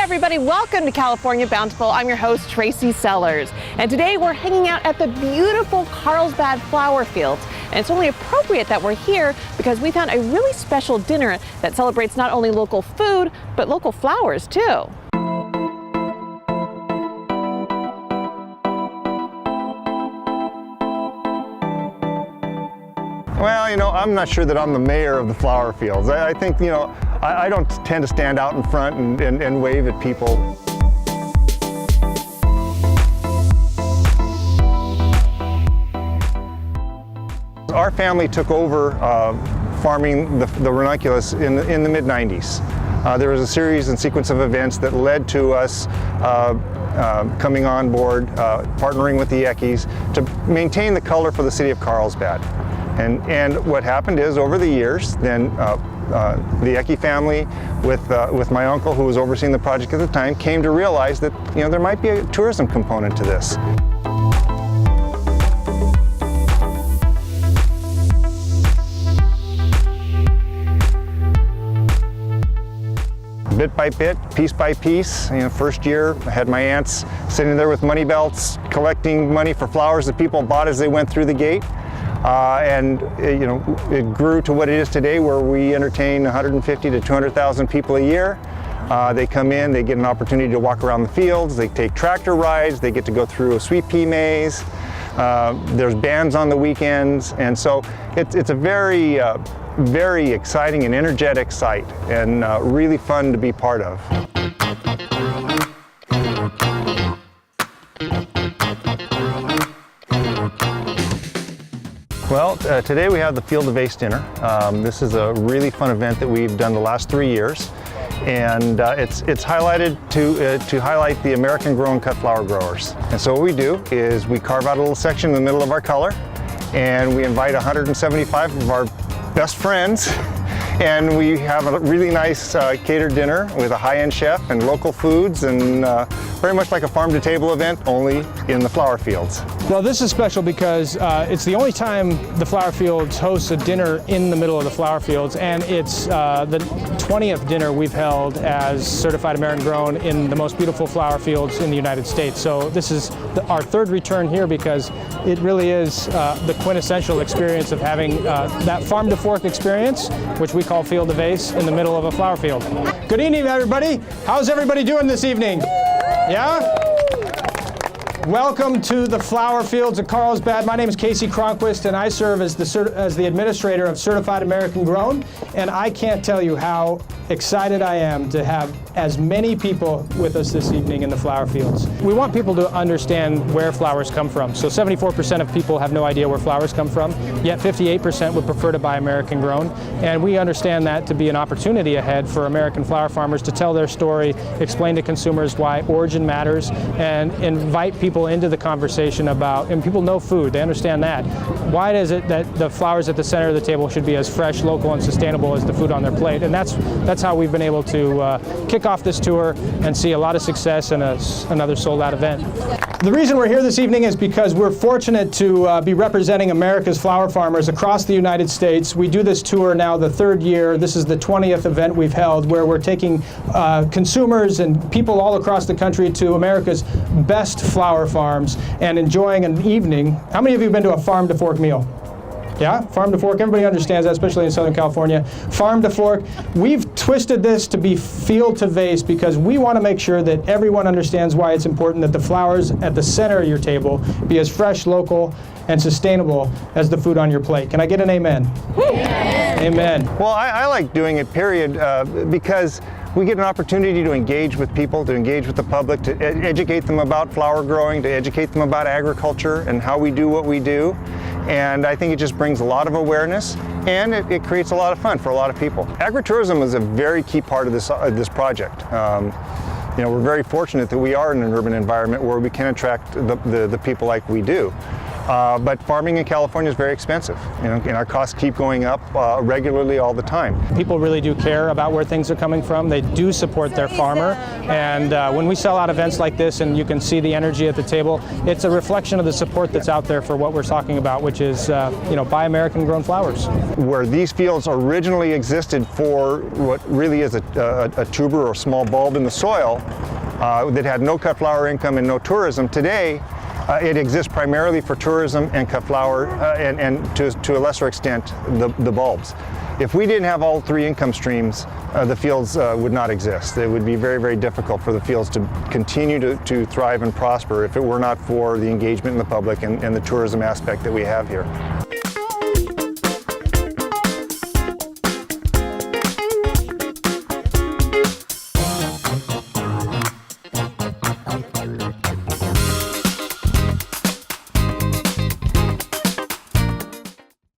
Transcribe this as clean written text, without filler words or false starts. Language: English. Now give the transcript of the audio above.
everybody, welcome to California Bountiful. I'm your host, Tracy Sellers. And today we're hanging out at the beautiful Carlsbad flower fields. And it's only appropriate that we're here because we found a really special dinner that celebrates not only local food, but local flowers too. Well, I'm not sure that I'm the mayor of the flower fields. I think, I don't tend to stand out in front and wave at people. Our family took over farming the ranunculus in the mid-90s. There was a series and sequence of events that led to us coming on board, partnering with the Eckies to maintain the color for the city of Carlsbad. And what happened is, over the years, then the Eckie family, with my uncle, who was overseeing the project at the time, came to realize that there might be a tourism component to this. Bit by bit, piece by piece. First year, I had my aunts sitting there with money belts, collecting money for flowers that people bought as they went through the gate. It grew to what it is today, where we entertain 150 to 200,000 people a year. They come in, they get an opportunity to walk around the fields, they take tractor rides, they get to go through a sweet pea maze. There's bands on the weekends, and so it's a very, very exciting and energetic site, and really fun to be part of. Well, today we have the Field of Vase dinner. This is a really fun event that we've done the last 3 years, and it's highlighted to highlight the American-grown cut flower growers. And so what we do is we carve out a little section in the middle of our color, and we invite 175 of our best friends, and we have a really nice catered dinner with a high-end chef and local foods, and very much like a farm-to-table event, only in the flower fields. Well, this is special because it's the only time the flower fields hosts a dinner in the middle of the flower fields, and it's the 20th dinner we've held as certified American grown in the most beautiful flower fields in the United States. So this is our third return here because it really is the quintessential experience of having that farm to fork experience, which we call Field of Vase, in the middle of a flower field. Good evening, everybody. How's everybody doing this evening? Yeah? Welcome to the flower fields of Carlsbad. My name is Casey Cronquist, and I serve as the administrator of Certified American Grown. And I can't tell you how excited I am to have as many people with us this evening in the flower fields. We want people to understand where flowers come from. So 74% of people have no idea where flowers come from, yet 58% would prefer to buy American grown. And we understand that to be an opportunity ahead for American flower farmers to tell their story, explain to consumers why origin matters, and invite people into the conversation about, and people know food, they understand that. Why is it that the flowers at the center of the table should be as fresh, local, and sustainable as the food on their plate? And that's how we've been able to kick off this tour and see a lot of success in another sold-out event. The reason we're here this evening is because we're fortunate to be representing America's flower farmers across the United States. We do this tour now the third year. This is the 20th event we've held, where we're taking consumers and people all across the country to America's best flower farms and enjoying an evening. How many of you have been to a farm to fork meal? Yeah, farm to fork, everybody understands that, especially in Southern California. Farm to fork, we've twisted this to be field to vase because we want to make sure that everyone understands why it's important that the flowers at the center of your table be as fresh, local, and sustainable as the food on your plate. Can I get an amen? Amen. Amen. Well, I like doing it, period, because we get an opportunity to engage with people, to engage with the public, to educate them about flower growing, to educate them about agriculture and how we do what we do. And I think it just brings a lot of awareness, and it creates a lot of fun for a lot of people. Agritourism is a very key part of this project. We're very fortunate that we are in an urban environment where we can attract the people like we do. But farming in California is very expensive, and our costs keep going up regularly all the time. People really do care about where things are coming from. They do support their farmer, and when we sell out events like this and you can see the energy at the table, it's a reflection of the support that's out there for what we're talking about, which is buy American grown flowers. Where these fields originally existed for what really is a tuber or small bulb in the soil that had no cut flower income and no tourism, today it exists primarily for tourism and cut flower and to a lesser extent the bulbs. If we didn't have all three income streams, the fields would not exist. It would be very, very difficult for the fields to continue to thrive and prosper if it were not for the engagement in the public and the tourism aspect that we have here.